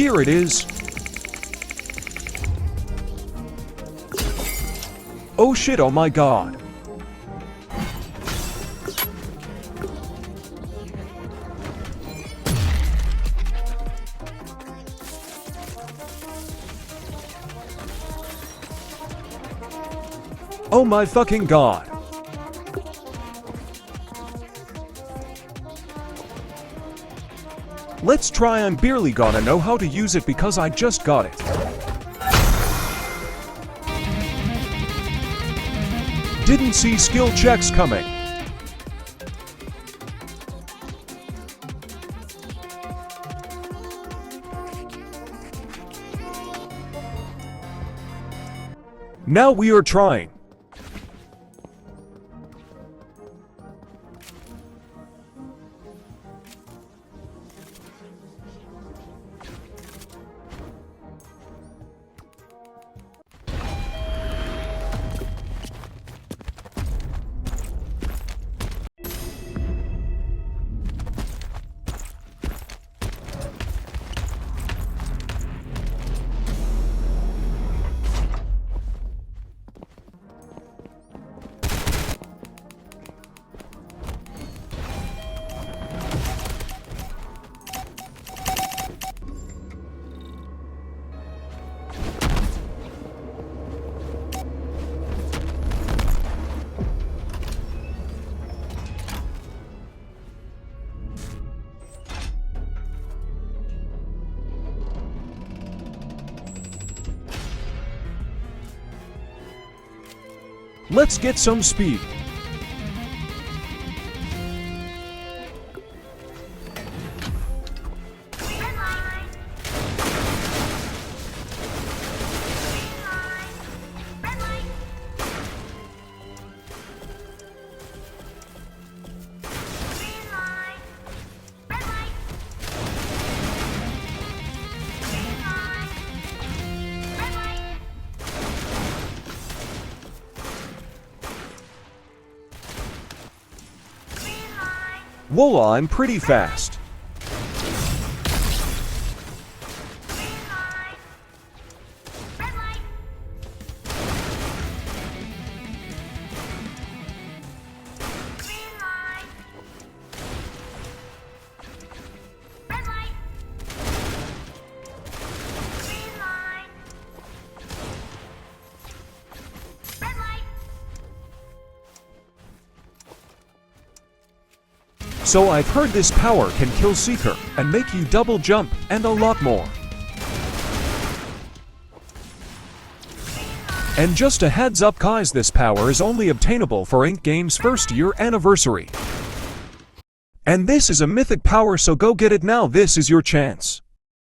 Here it is. Oh shit, oh my god. Oh my fucking god. Let's try. I'm barely gonna know how to use it because I just got it. Didn't see skill checks coming. Now we are trying. Let's get some speed. Whoa, I'm pretty fast. So I've heard this power can kill Seeker and make you double jump and a lot more. And just a heads up guys, this power is only obtainable for Ink Games' first year anniversary. And this is a mythic power, so go get it now, this is your chance.